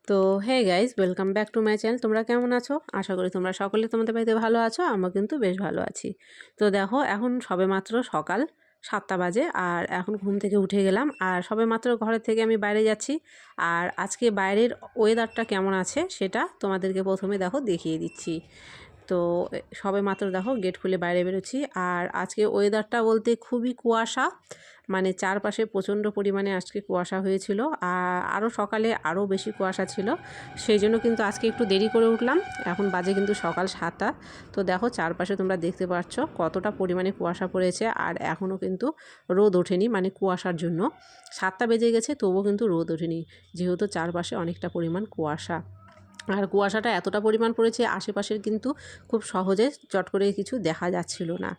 তো hey guys, welcome back to my channel. তোমরা কেমন আছো? আশা করি তোমরা সকলে তোমাদের বাড়িতে ভালো আছো। আমরা কিন্তু বেশ ভালো আছি। তো দেখো, এখন সবেমাত্র সকাল 7টা বাজে আর এখন ঘুম থেকে উঠে গেলাম আর সবেমাত্র ঘরের থেকে আমি বাইরে যাচ্ছি। আর আজকে বাইরের ওয়েদারটা কেমন আছে সেটা তোমাদেরকে প্রথমে দেখো দেখিয়ে দিচ্ছি। তো সবেমাত্র দেখো গেট খুলে বাইরে বেরোচ্ছি। আর আজকে ওয়েদারটা বলতে খুবই কুয়াশা, মানে চারপাশে প্রচণ্ড পরিমাণে আজকে কুয়াশা হয়েছিল। আর আরও সকালে আরও বেশি কুয়াশা ছিল, সেই জন্য কিন্তু আজকে একটু দেরি করে উঠলাম। এখন বাজে কিন্তু সকাল 7টা। তো দেখো চারপাশে তোমরা দেখতে পাচ্ছ কতটা পরিমাণে কুয়াশা পড়েছে আর এখনও কিন্তু রোদ ওঠেনি, মানে কুয়াশার জন্য 7টা বেজে গেছে তবুও কিন্তু রোদ ওঠেনি, যেহেতু চারপাশে অনেকটা পরিমাণ কুয়াশা। আর কুয়াশাটা এতটা পরিমাণ পড়েছে আশেপাশের কিন্তু খুব সহজে চট করে কিছু দেখা যাচ্ছিল না।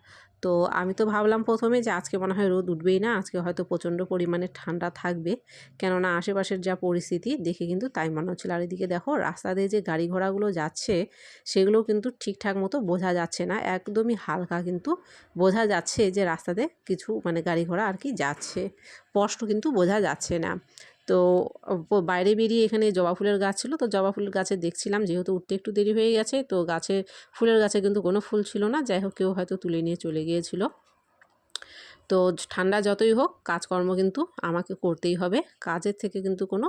তো আমি তো ভাবলাম প্রথমে যে আজকে মনে হয় রোদ উঠবেই না, আজকে হয়তো প্রচণ্ড পরিমাণে ঠান্ডা থাকবে, কেননা আশেপাশের যা পরিস্থিতি দেখে কিন্তু তাই মনে হচ্ছিল। আর এদিকে দেখো রাস্তা দিয়ে যে গাড়ি ঘোড়াগুলো যাচ্ছে সেগুলো কিন্তু ঠিকঠাক মতো বোঝা যাচ্ছে না, একদমই হালকা কিন্তু বোঝা যাচ্ছে যে রাস্তাতে কিছু মানে গাড়ি ঘোড়া আর কি যাচ্ছে, স্পষ্ট কিন্তু বোঝা যাচ্ছে না। তো বাইরে বেরিয়ে এখানে জবা ফুলের গাছ ছিল, তো জবা ফুলের গাছে দেখছিলাম, যেহেতু উঠতে একটু দেরি হয়ে গেছে তো গাছে ফুলের গাছে কিন্তু কোনো ফুল ছিল না। যাই হোক, কেউ হয়তো তুলে নিয়ে চলে গিয়েছিল। তো ঠান্ডা যতই হোক কাজকর্ম কিন্তু আমাকে করতেই হবে, কাজের থেকে কিন্তু কোনো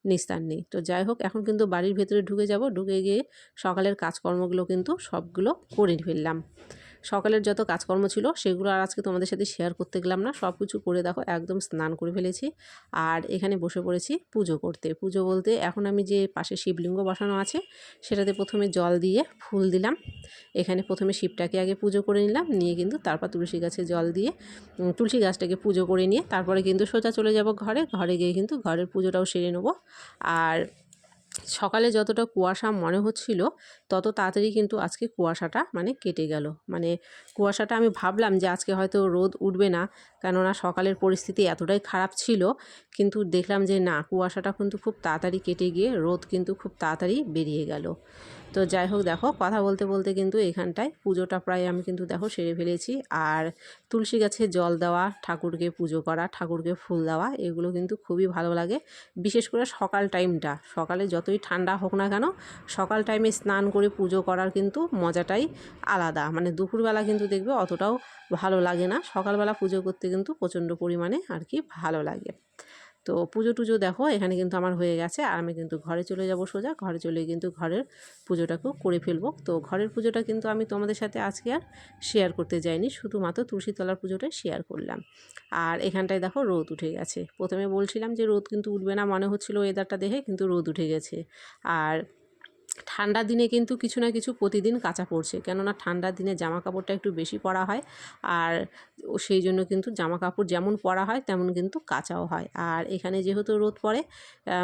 নিস্তার নেই। তো যাই হোক, এখন কিন্তু বাড়ির ভেতরে ঢুকে যাব, ঢুকে গিয়ে সকালের কাজকর্মগুলো কিন্তু সবগুলো করে ফেললাম। সকালের যত কাজকর্ম ছিল সেগুলো আর আজকে তোমাদের সাথে শেয়ার করতে গেলাম না, সব কিছু করে দেখো একদম স্নান করে ফেলেছি। আর এখানে বসে পড়েছি পুজো করতে। পুজো বলতে এখন আমি যে পাশে শিবলিঙ্গ বসানো আছে সেটাতে প্রথমে জল দিয়ে ফুল দিলাম। এখানে প্রথমে শিবটাকে আগে পুজো করে নিলাম, নিয়ে কিন্তু তারপর তুলসী গাছে জল দিয়ে তুলসী গাছটাকে পুজো করে নিয়ে তারপরে কিন্তু সোজা চলে যাব ঘরে। ঘরে গিয়ে কিন্তু ঘরের পুজোটাও সেরে নেব। আর সকালে যতটা কুয়াশা মনে হচ্ছিল তত তাড়াতাড়ি কিন্তু আজকে কুয়াশাটা মানে কেটে গেল। মানে কুয়াশাটা আমি ভাবলাম যে আজকে হয়তো রোদ উঠবে না, কেননা সকালের পরিস্থিতি এতটাই খারাপ ছিল, কিন্তু দেখলাম যে না, কুয়াশাটা কিন্তু খুব তাড়াতাড়ি কেটে গিয়ে রোদ কিন্তু খুব তাড়াতাড়ি বেরিয়ে গেল। তো যাই হোক, দেখো কথা বলতে বলতে কিন্তু এখানটায় পুজোটা প্রায় আমি কিন্তু দেখো সেরে ফেলেছি। আর তুলসী গাছে জল দেওয়া, ঠাকুরকে পুজো করা, ঠাকুরকে ফুল দেওয়া, এগুলো কিন্তু খুবই ভালো লাগে। বিশেষ করে সকাল টাইমটা, সকালে যতই ঠান্ডা হোক না কেন সকাল টাইমে স্নান করে পুজো করার কিন্তু মজাটাই আলাদা। মানে দুপুরবেলা কিন্তু দেখবে অতটাও ভালো লাগে না, সকালবেলা পুজো করতে কিন্তু প্রচণ্ড পরিমাণে আর কি ভালো লাগে। তো পুজো টুজো দেখো এখানে কিন্তু আমার হয়ে গেছে আর আমি কিন্তু ঘরে চলে যাব সোজা। ঘরে চলে কিন্তু ঘরের পুজোটাকেও করে ফেলবো। তো ঘরের পুজোটা কিন্তু আমি তোমাদের সাথে আজকে আর শেয়ার করতে যাইনি, শুধুমাত্র তুলসীতলার পুজোটাই শেয়ার করলাম। আর এখানটায় দেখো রোদ উঠে গেছে। প্রথমে বলছিলাম যে রোদ কিন্তু উঠবে না মনে হচ্ছিল ওয়েদারটা দেখে, কিন্তু রোদ উঠে গেছে। আর ঠান্ডার দিনে কিন্তু কিছু না কিছু প্রতিদিন কাচা পড়ছে, কেননা ঠান্ডার দিনে জামা কাপড়টা একটু বেশি পরা হয়। আর সেই জন্য কিন্তু জামা কাপড় যেমন পরা হয় তেমন কিন্তু কাচাও হয়। আর এখানে যেহেতু রোদ পড়ে,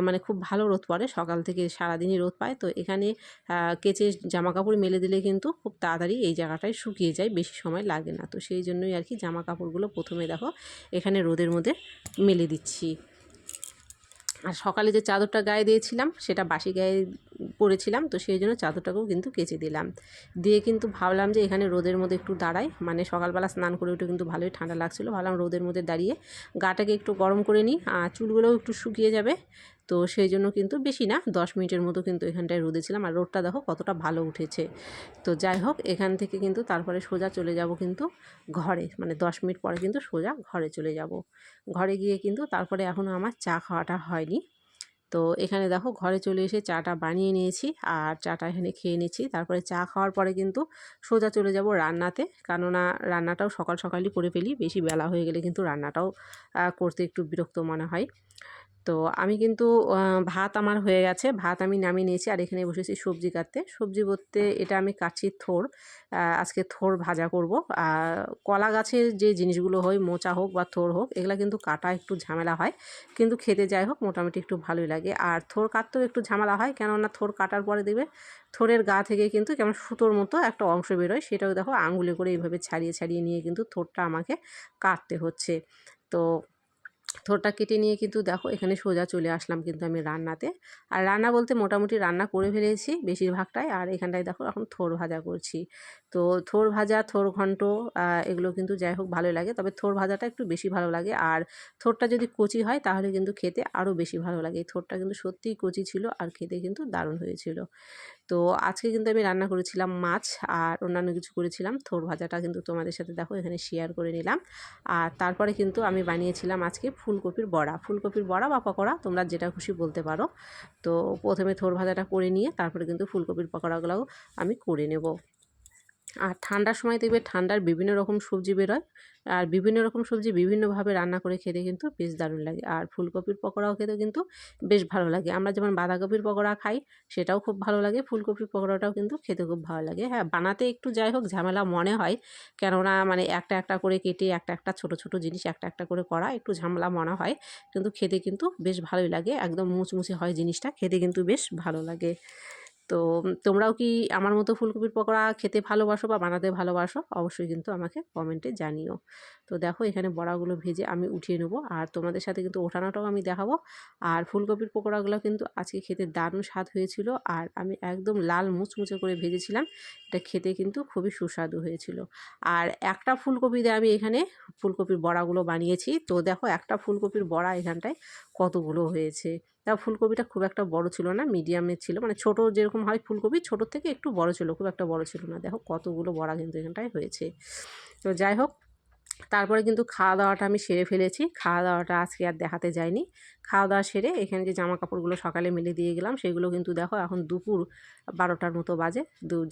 মানে খুব ভালো রোদ পড়ে, সকাল থেকে সারাদিনই রোদ পায়, তো এখানে কেচে জামা কাপড় মেলে দিলে কিন্তু খুব তাড়াতাড়ি এই জায়গাটায় শুকিয়ে যায়, বেশি সময় লাগে না। তো সেই জন্যই আর কি জামা কাপড়গুলো প্রথমে দেখো এখানে রোদের মধ্যে মেলে দিচ্ছি। আর সকালে যে চাদরটা গায়ে দিয়েছিলাম সেটা বাসি গায়ে পরেছিলাম, তো সেই জন্য চাদরটাকেও কিন্তু কেচে দিলাম। দিয়ে কিন্তু ভাবলাম যে এখানে রোদের মধ্যে একটু দাঁড়াই, মানে সকালবেলা স্নান করে উঠে কিন্তু ভালোই ঠান্ডা লাগছিলো, ভাবলাম রোদের মধ্যে দাঁড়িয়ে গাটাকে একটু গরম করে নিই, আর চুলগুলোও একটু শুকিয়ে যাবে। তো সেই জন্য কিন্তু বেশি না, 10 মিনিটের মতো কিন্তু এখানটায় রোদে ছিলাম। আর রোদটা দেখো কতটা ভালো উঠেছে। তো যাই হোক, এখান থেকে কিন্তু তারপরে সোজা চলে যাব কিন্তু ঘরে, মানে 10 মিনিট পরে কিন্তু সোজা ঘরে চলে যাব। ঘরে গিয়ে কিন্তু তারপরে এখনও আমার চা খাওয়াটা হয়নি। তো এখানে দেখো ঘরে চলে এসে চাটা বানিয়ে নিয়েছি আর চাটা এখানে খেয়ে নিচ্ছি। তারপরে চা খাওয়ার পরে কিন্তু সোজা চলে যাব রান্নাতে, কেননা রান্নাটাও সকাল সকালই করে ফেলি, বেশি বেলা হয়ে গেলে কিন্তু রান্নাটাও করতে একটু বিরক্ত মনে হয়। তো আমি কিন্তু ভাত আমার হয়ে গেছে, ভাত আমি নামিয়ে নিয়েছি আর এখানে বসেছি সবজি কাটতে। সবজি বলতে এটা আমি কাটছি থোর, আজকে থোর ভাজা করব। আর কলা গাছের যে জিনিসগুলো হয়, মোচা হোক বা থোর হোক, এগুলো কিন্তু কাটা একটু ঝামেলা হয়, কিন্তু খেতে যাই হোক মোটামুটি একটু ভালোই লাগে। আর থোর কাটতেও একটু ঝামেলা হয়, কেননা থোর কাটার পরে দেবে থোরের গা থেকে কিন্তু কেমন সুতোর মতো একটা অংশ বেরোয়, সেটাও দেখো আঙুলে করে এইভাবে ছাড়িয়ে ছাড়িয়ে নিয়ে কিন্তু থোরটা আমাকে কাটতে হচ্ছে। তো থোরটা কেটে নিয়ে কিন্তু দেখো এখানে সোজা চলে আসলাম কিন্তু আমি রান্নাতে। আর রান্না বলতে মোটামুটি রান্না করে ফেলেছি বেশিরভাগটাই। আর এখানটায় দেখো এখন থোর ভাজা করছি। তো থোর ভাজা, থোর ঘন্ট এগুলো কিন্তু যাই হোক ভালোই লাগে। তবে থোর ভাজাটা একটু বেশি ভালো লাগে। আর থোরটা যদি কচি হয় তাহলে কিন্তু খেতে আরও বেশি ভালো লাগে। এই থোরটা কিন্তু সত্যিই কচি ছিল আর খেতে কিন্তু দারুণ হয়েছিল। তো আজকে কিন্তু আমি রান্না করেছিলাম মাছ আর অন্যান্য কিছু করেছিলাম। থোর ভাজাটা কিন্তু তোমাদের সাথে দেখো এখানে শেয়ার করে নিলাম। আর তারপরে কিন্তু আমি বানিয়েছিলাম আজকে ফুলকপির বড়া। ফুলকপির বড়া বা পকোড়া তোমরা যেটা খুশি বলতে পারো। তো প্রথমে থোর ভাজাটা করে নিয়ে তারপরে কিন্তু ফুলকপির পকোড়াগুলোও আমি করে নেব। আর ঠান্ডার সময় দেখবে ঠান্ডার বিভিন্ন রকম সবজি বেরোয়। আর বিভিন্ন রকম সবজি বিভিন্নভাবে রান্না করে খেতে কিন্তু বেশ দারুণ লাগে। আর ফুলকপির পকোড়াও খেতে কিন্তু বেশ ভালো লাগে। আমরা যেমন বাঁধাকপির পকোড়া খাই সেটাও খুব ভালো লাগে, ফুলকপির পকোড়াটাও কিন্তু খেতে খুব ভালো লাগে। হ্যাঁ, বানাতে একটু যাই হোক ঝামেলা মনে হয়, কেননা মানে একটা একটা করে কেটে একটা একটা ছোট ছোট জিনিস একটা একটা করে করা একটু ঝামেলা মনে হয়, কিন্তু খেতে কিন্তু বেশ ভালোই লাগে। একদম মুচমুচে হয় জিনিসটা, খেতে কিন্তু বেশ ভালো লাগে। তো তোমরাও কি আমার মতো ফুলকপির পকোড়া খেতে ভালোবাসো বা বানাতে ভালোবাসো? অবশ্যই কিন্তু আমাকে কমেন্টে জানিও। তো দেখো এখানে বড়াগুলো ভেজে আমি উঠিয়ে নেবো আর তোমাদের সাথে কিন্তু ওঠানোটাও আমি দেখাবো। আর ফুলকপির পকোড়াগুলো কিন্তু আজকে খেতে দারুণ স্বাদ হয়েছিল। আর আমি একদম লাল মুচমুচে করে ভেজেছিলাম, এটা খেতে কিন্তু খুবই সুস্বাদু হয়েছিল। আর একটা ফুলকপি দিয়ে আমি এখানে ফুলকপির বড়াগুলো বানিয়েছি। তো দেখো একটা ফুলকপির বড়া এখানটায় কতগুলো হয়েছে। তা ফুলকপিটা খুব একটা বড় ছিল না, মিডিয়ামের ছিল, মানে ছোট যেরকম হয় ফুলকপি ছোটোর থেকে একটু বড় ছিল, খুব একটা বড় ছিল না। দেখো কতগুলো বড়া কিন্তু এখানটায় হয়েছে। তো যাই হোক, তারপরে কিন্তু খাওয়া দাওয়াটা আমি সেরে ফেলেছি। খাওয়া দাওয়াটা আজকে আর দেখাতে যাইনি। খাওয়া দাওয়া সেরে এখানে যে জামা কাপড়গুলো সকালে মেলে দিয়ে গেলাম সেগুলো কিন্তু দেখো এখন দুপুর 12টার মতো বাজে,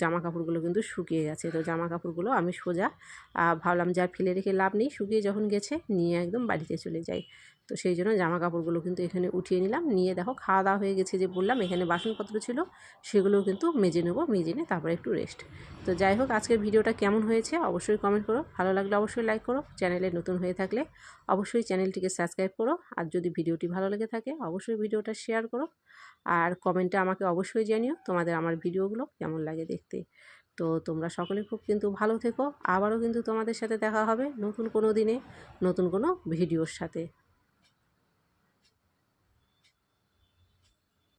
জামা কাপড়গুলো কিন্তু শুকিয়ে গেছে। তো জামা কাপড়গুলো আমি সোজা ভাবলাম যে আর ফেলে রেখে লাভ নেই, শুকিয়ে যখন গেছে নিয়ে একদম বাড়িতে চলে যাই। তো সেই জন্য জামা কাপড়গুলো কিন্তু এখানে উঠিয়ে নিলাম। নিয়ে দেখো খাওয়া দাওয়া হয়ে গেছে যে বললাম, এখানে বাসনপত্র ছিল সেগুলোও কিন্তু মেজে নেবো, মেজে নিয়ে তারপরে একটু রেস্ট। তো যাই হোক, আজকের ভিডিওটা কেমন হয়েছে অবশ্যই কমেন্ট করো। ভালো লাগলে অবশ্যই লাইক করো। চ্যানেলে নতুন হয়ে থাকলে অবশ্যই চ্যানেলটিকে সাবস্ক্রাইব করো। আর যদি ভিডিওটি ভালো লেগে থাকে অবশ্যই ভিডিওটা শেয়ার করো। আর কমেন্টে আমাকে অবশ্যই জানিও তোমাদের আমার ভিডিওগুলো কেমন লাগে দেখতে। তো তোমরা সকলে খুব কিন্তু ভালো থেকো। আবারও কিন্তু তোমাদের সাথে দেখা হবে নতুন কোনো দিনে নতুন কোনো ভিডিওর সাথে।